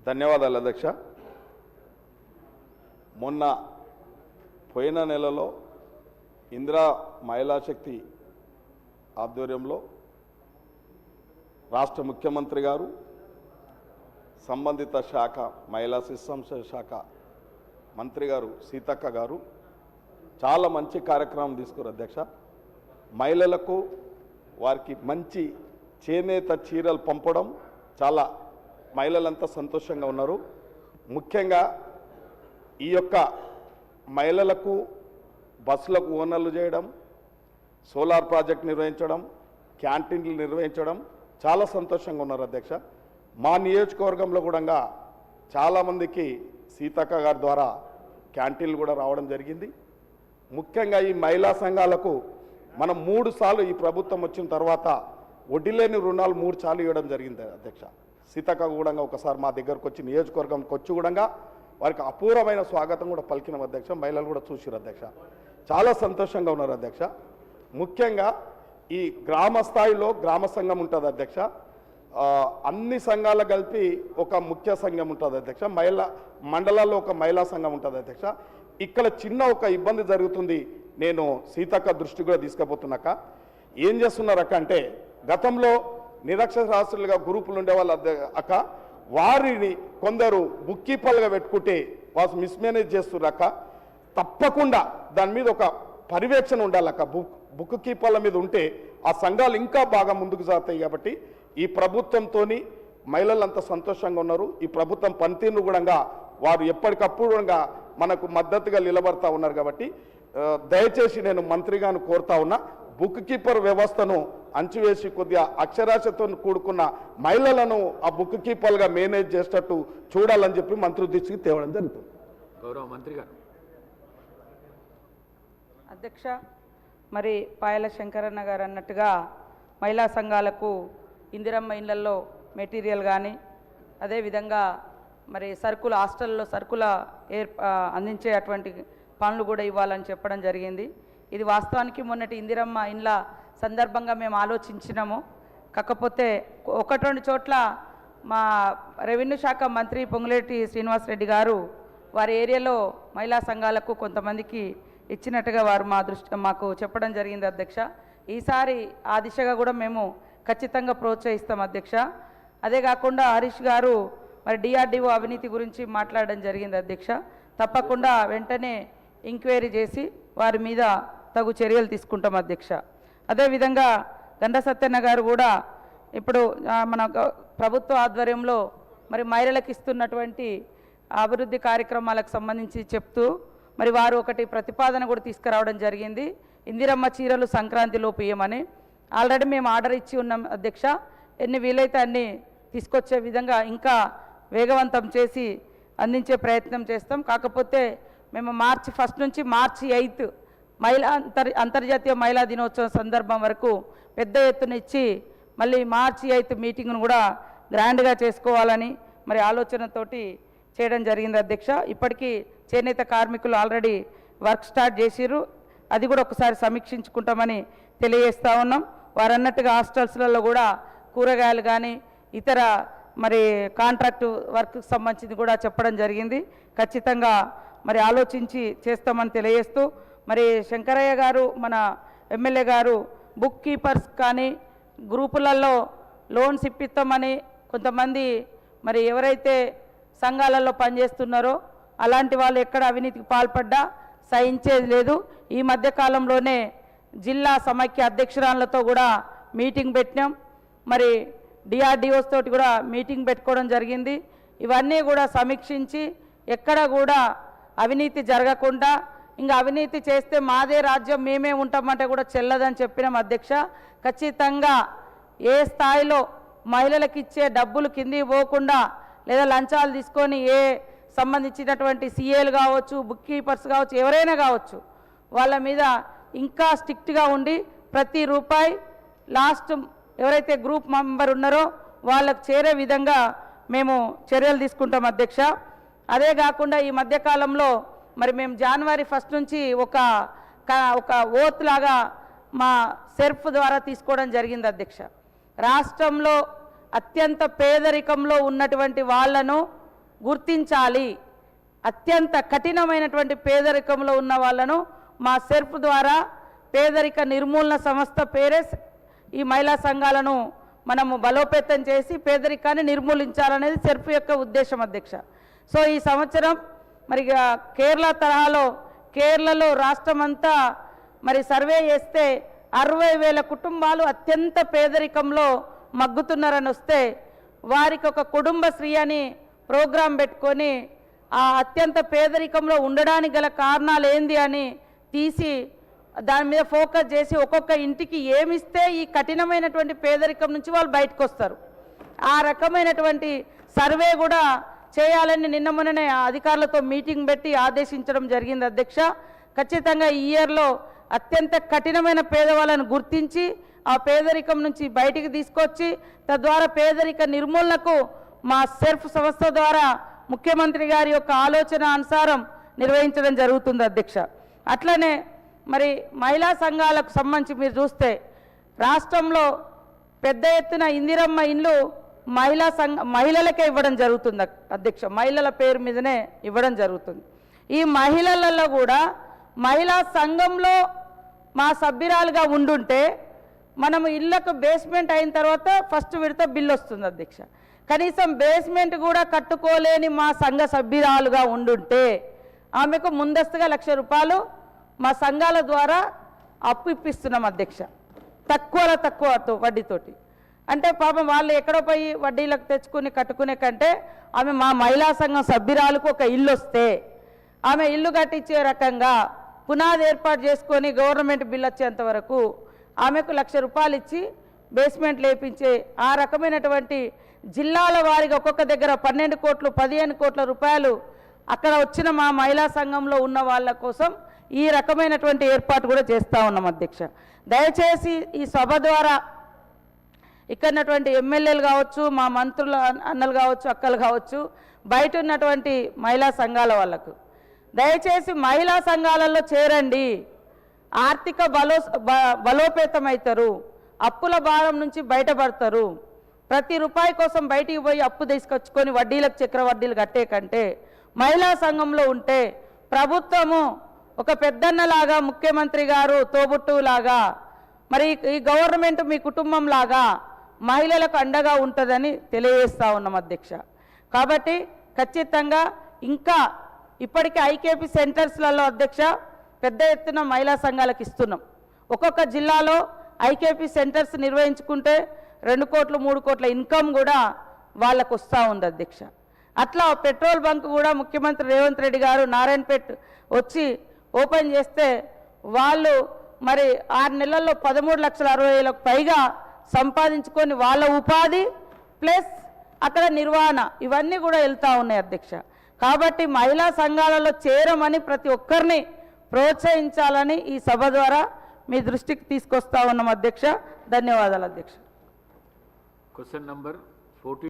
ధన్యవాదాలు అధ్యక్ష. మొన్న పోయిన నెలలో ఇందిరా మహిళా శక్తి ఆధ్వర్యంలో రాష్ట్ర ముఖ్యమంత్రి గారు సంబంధిత శాఖ మహిళా శిశు శాఖ మంత్రి గారు సీతక్క గారు చాలా మంచి కార్యక్రమం తీసుకున్నారు అధ్యక్ష. మహిళలకు వారికి మంచి చేనేత చీరలు పంపడం చాలా మహిళలంతా సంతోషంగా ఉన్నారు. ముఖ్యంగా ఈ యొక్క మహిళలకు బస్సులకు ఓనర్లు చేయడం, సోలార్ ప్రాజెక్ట్ నిర్వహించడం, క్యాంటీన్లు నిర్వహించడం చాలా సంతోషంగా ఉన్నారు అధ్యక్ష. మా నియోజకవర్గంలో కూడా చాలామందికి సీతక్క గారి ద్వారా క్యాంటీన్లు కూడా రావడం జరిగింది. ముఖ్యంగా ఈ మహిళా సంఘాలకు మనం 3 సార్లు ఈ ప్రభుత్వం వచ్చిన తర్వాత వడ్డీ లేని రుణాలు 3 సార్లు ఇవ్వడం జరిగింది అధ్యక్ష. సీతక్క కూడా ఒకసారి మా దగ్గరకు వచ్చి నియోజకవర్గంకి వచ్చి కూడా వారికి అపూర్వమైన స్వాగతం కూడా పలికిన అధ్యక్ష. మహిళలు కూడా చూసిరు అధ్యక్ష. చాలా సంతోషంగా ఉన్నారు అధ్యక్ష. ముఖ్యంగా ఈ గ్రామ స్థాయిలో గ్రామ సంఘం ఉంటుంది అధ్యక్ష. అన్ని సంఘాలు కలిపి ఒక ముఖ్య సంఘం ఉంటుంది అధ్యక్ష. మండలాల్లో ఒక మహిళా సంఘం ఉంటుంది అధ్యక్ష. ఇక్కడ చిన్న ఒక ఇబ్బంది జరుగుతుంది, నేను సీతక్క దృష్టి కూడా తీసుకుపోతున్నాక. ఏం చేస్తున్నారక్క అంటే, గతంలో నిరక్షరాస్యులుగా గ్రూపులు ఉండేవాళ్ళు అక్క, వారిని కొందరు బుక్ కీపర్లుగా పెట్టుకుంటే వారు మిస్మేనేజ్ చేస్తున్నారక్క. తప్పకుండా దాని మీద ఒక పర్యవేక్షణ ఉండాలక్క. బుక్ కీపర్ల మీద ఉంటే ఆ సంఘాలు ఇంకా బాగా ముందుకు సాగుతాయి. కాబట్టి ఈ ప్రభుత్వంతో మహిళలంతా సంతోషంగా ఉన్నారు. ఈ ప్రభుత్వం పనితీరును కూడా వారు ఎప్పటికప్పుడు కూడా మనకు మద్దతుగా నిలబడతా ఉన్నారు. కాబట్టి దయచేసి నేను మంత్రిగాను కోరుతా ఉన్నా, బుక్ కీపర్ వ్యవస్థను అంచువేసి కొద్దిగా అక్షరాస్యతతో కూడుకున్న మహిళలను ఆ బుక్ కీపర్గా మేనేజ్ చేసేటట్టు చూడాలని చెప్పి మంత్రి దృష్టికి తేవడం జరుగుతుంది. గౌరవ మంత్రి గారు. అధ్యక్ష, మరి పాయల శంకరన్న గారు అన్నట్టుగా మహిళా సంఘాలకు ఇందిరమ్మ ఇళ్లలో మెటీరియల్ కానీ, అదేవిధంగా మరి సరుకులు హాస్టల్లో సరుకుల అందించే అటువంటి పనులు కూడా ఇవ్వాలని చెప్పడం జరిగింది. ఇది వాస్తవానికి మొన్నటి ఇందిరమ్మ ఇండ్ల సందర్భంగా మేము ఆలోచించినాము. కాకపోతే 1-2 చోట్ల మా రెవెన్యూ శాఖ మంత్రి పొంగులేటి శ్రీనివాసరెడ్డి గారు వారి ఏరియాలో మహిళా సంఘాలకు కొంతమందికి ఇచ్చినట్టుగా వారు మాకు చెప్పడం జరిగింది అధ్యక్ష. ఈసారి ఆ దిశగా కూడా మేము ఖచ్చితంగా ప్రోత్సహిస్తాం అధ్యక్ష. అదే కాకుండా హరీష్ గారు మరి డిఆర్డిఓ అవినీతి గురించి మాట్లాడడం జరిగింది అధ్యక్ష. తప్పకుండా వెంటనే ఎంక్వైరీ చేసి వారి మీద తగు చర్యలు తీసుకుంటాం అధ్యక్ష. అదేవిధంగా గండ సత్యన్న గారు కూడా ఇప్పుడు మన ప్రభుత్వ ఆధ్వర్యంలో మరి మహిళలకు ఇస్తున్నటువంటి అభివృద్ధి కార్యక్రమాలకు సంబంధించి చెప్తూ మరి వారు ఒకటి ప్రతిపాదన కూడా తీసుకురావడం జరిగింది. ఇందిరమ్మ చీరలు సంక్రాంతిలోపు ఇయ్యమని ఆల్రెడీ మేము ఆర్డర్ ఇచ్చి ఉన్నాం అధ్యక్ష. ఎన్ని వీలైతే అన్ని తీసుకొచ్చే విధంగా ఇంకా వేగవంతం చేసి అందించే ప్రయత్నం చేస్తాం. కాకపోతే మేము March 1 నుంచి March 8 అంతర్జాతీయ మహిళా దినోత్సవం సందర్భం వరకు పెద్ద ఎత్తున ఇచ్చి మళ్ళీ March 8 మీటింగ్ను కూడా గ్రాండ్గా చేసుకోవాలని మరి ఆలోచనతోటి చేయడం జరిగింది అధ్యక్ష. ఇప్పటికీ చేనేత కార్మికులు ఆల్రెడీ వర్క్ స్టార్ట్ చేసిర్రు. అది కూడా ఒకసారి సమీక్షించుకుంటామని తెలియజేస్తూ ఉన్నాం. వారు అన్నట్టుగా హాస్టల్స్లలో కూడా కూరగాయలు కానీ ఇతర మరి కాంట్రాక్టు వర్క్కి సంబంధించింది కూడా చెప్పడం జరిగింది. ఖచ్చితంగా మరి ఆలోచించి చేస్తామని తెలియజేస్తూ, మరి శంకరయ్య గారు మన ఎమ్మెల్యే గారు బుక్ కీపర్స్ కానీ గ్రూపులలో లోన్స్ ఇప్పిస్తామని కొంతమంది మరి ఎవరైతే సంఘాలలో పనిచేస్తున్నారో అలాంటి వాళ్ళు ఎక్కడ అవినీతికి పాల్పడ్డా సహించేది లేదు. ఈ మధ్యకాలంలోనే జిల్లా సమైక్య అధ్యక్షురాలతో కూడా మీటింగ్ పెట్టినాం. మరి డిఆర్డిఓస్ తోటి కూడా మీటింగ్ పెట్టుకోవడం జరిగింది. ఇవన్నీ కూడా సమీక్షించి ఎక్కడ కూడా అవినీతి జరగకుండా, ఇంకా అవినీతి చేస్తే మాదే రాజ్యం మేమే ఉంటామంటే కూడా చెల్లదని చెప్పినాం అధ్యక్ష. ఖచ్చితంగా ఏ స్థాయిలో మహిళలకు ఇచ్చే డబ్బులు కిందికి పోకుండా లేదా లంచాలు తీసుకొని ఏ సంబంధించినటువంటి సీఏలు కావచ్చు, బుక్ కీపర్స్ కావచ్చు, ఎవరైనా కావచ్చు, వాళ్ళ మీద ఇంకా స్ట్రిక్ట్గా ఉండి ప్రతి రూపాయి లాస్ట్ ఎవరైతే గ్రూప్ మెంబర్ ఉన్నారో వాళ్ళకు చేరే విధంగా మేము చర్యలు తీసుకుంటాం అధ్యక్ష. అదే కాకుండా ఈ మధ్యకాలంలో మరి మేము January 1 నుంచి ఒక ఓత్ లాగా మా సెర్ఫ్ ద్వారా తీసుకోవడం జరిగింది అధ్యక్ష. రాష్ట్రంలో అత్యంత పేదరికంలో ఉన్నటువంటి వాళ్ళను గుర్తించాలి. అత్యంత కఠినమైనటువంటి పేదరికంలో ఉన్న వాళ్ళను మా సెర్ఫ్ ద్వారా పేదరిక నిర్మూలన సంస్థ పేరే ఈ మహిళా సంఘాలను మనము బలోపేతం చేసి పేదరికాన్ని నిర్మూలించాలనేది సెర్ఫ్ యొక్క ఉద్దేశం అధ్యక్ష. సో ఈ సంవత్సరం మరి కేరళ తరహాలో కేరళలో రాష్ట్రమంతా మరి సర్వే చేస్తే 60,000 కుటుంబాలు అత్యంత పేదరికంలో మగ్గుతున్నారని వస్తే వారికి ఒక కుటుంబశ్రీ అని ప్రోగ్రాం పెట్టుకొని ఆ అత్యంత పేదరికంలో ఉండడానికి గల కారణాలు ఏంది అని తీసి దాని మీద ఫోకస్ చేసి ఒక్కొక్క ఇంటికి ఏమిస్తే ఈ కఠినమైనటువంటి పేదరికం నుంచి వాళ్ళు బయటకు వస్తారు, ఆ రకమైనటువంటి సర్వే కూడా చేయాలని నిన్న మొన్ననే అధికారులతో మీటింగ్ పెట్టి ఆదేశించడం జరిగింది అధ్యక్ష. ఖచ్చితంగా ఈ ఇయర్లో అత్యంత కఠినమైన పేదవాళ్ళను గుర్తించి ఆ పేదరికం నుంచి బయటికి తీసుకొచ్చి తద్వారా పేదరిక నిర్మూలనకు మా సెర్ఫ్ సంస్థ ద్వారా ముఖ్యమంత్రి గారి యొక్క ఆలోచన అనుసారం నిర్వహించడం జరుగుతుంది అధ్యక్ష. అట్లనే మరి మహిళా సంఘాలకు సంబంధించి మీరు చూస్తే రాష్ట్రంలో పెద్ద ఎత్తున ఇందిరమ్మ ఇండ్లు మహిళలకే ఇవ్వడం జరుగుతుంది అధ్యక్ష. మహిళల పేరు మీదనే ఇవ్వడం జరుగుతుంది. ఈ మహిళలలో కూడా మహిళా సంఘంలో మా సభ్యురాలుగా ఉండుంటే మనము ఇళ్లకు బేస్మెంట్ అయిన తర్వాత ఫస్ట్ విడత బిల్లు వస్తుంది అధ్యక్ష. కనీసం బేస్మెంట్ కూడా కట్టుకోలేని మా సంఘ సభ్యురాలుగా ఉండుంటే ఆమెకు ముందస్తుగా 1,00,000 రూపాయలు మా సంఘాల ద్వారా అప్పు ఇప్పిస్తున్నాం అధ్యక్ష, తక్కువ వడ్డీతోటి. అంటే పాపం వాళ్ళు ఎక్కడో పోయి వడ్డీలకు తెచ్చుకుని కట్టుకునే కంటే ఆమె మా మహిళా సంఘం సభ్యురాలకు ఒక ఇల్లు వస్తే ఆమె ఇల్లు కట్టించే రకంగా పునాది ఏర్పాటు చేసుకొని గవర్నమెంట్ బిల్ వచ్చేంత వరకు ఆమెకు 1,00,000 రూపాయలు ఇచ్చి బేస్మెంట్ లేపించే ఆ రకమైనటువంటి జిల్లాల వారిగా ఒక్కొక్క దగ్గర 12 కోట్లు 15 కోట్ల రూపాయలు అక్కడ వచ్చిన మా మహిళా సంఘంలో ఉన్న వాళ్ళ కోసం ఈ రకమైనటువంటి ఏర్పాటు కూడా చేస్తూ ఉన్నాం అధ్యక్ష. దయచేసి ఈ సభ ద్వారా ఇక్కడ ఉన్నటువంటి ఎమ్మెల్యేలు కావచ్చు, మా మంత్రుల అన్నలు కావచ్చు, అక్కలు కావచ్చు, బయట ఉన్నటువంటి మహిళా సంఘాల వాళ్ళకు దయచేసి మహిళా సంఘాలలో చేరండి. ఆర్థిక బలోపేతం అవుతారు, అప్పుల భారం నుంచి బయటపడతారు. ప్రతి రూపాయి కోసం బయటికి పోయి అప్పు తీసుకొచ్చుకొని వడ్డీలకు చక్ర వడ్డీలు కట్టే కంటే మహిళా సంఘంలో ఉంటే ప్రభుత్వము ఒక పెద్దన్నలాగా, ముఖ్యమంత్రి గారు తోబుట్టులాగా, మరి ఈ గవర్నమెంట్ మీ కుటుంబం లాగా మహిళలకు అండగా ఉంటుందని తెలియజేస్తూ ఉన్నాం అధ్యక్ష. కాబట్టి ఖచ్చితంగా ఇంకా ఇప్పటికే ఐకేపీ సెంటర్స్లలో అధ్యక్ష పెద్ద ఎత్తున మహిళా సంఘాలకు ఇస్తున్నాం. ఒక్కొక్క జిల్లాలో ఐకేపీ సెంటర్స్ నిర్వహించుకుంటే 2 కోట్లు 3 కోట్ల ఇన్కమ్ కూడా వాళ్ళకు వస్తూ ఉంది అధ్యక్ష. అట్లా పెట్రోల్ బంక్ కూడా ముఖ్యమంత్రి రేవంత్ రెడ్డి గారు నారాయణపేట్ వచ్చి ఓపెన్ చేస్తే వాళ్ళు మరి 6 నెలల్లో 13,60,000 పైగా సంపాదించుకొని వాళ్ళ ఉపాధి ప్లస్ అక్కడ నిర్వహణ ఇవన్నీ కూడా వెళ్తూ ఉన్నాయి అధ్యక్ష. కాబట్టి మహిళా సంఘాలలో చేరమని ప్రతి ఒక్కరిని ప్రోత్సహించాలని ఈ సభ ద్వారా మీ దృష్టికి తీసుకొస్తా ఉన్నాం అధ్యక్ష. ధన్యవాదాలు అధ్యక్ష. Question number 14.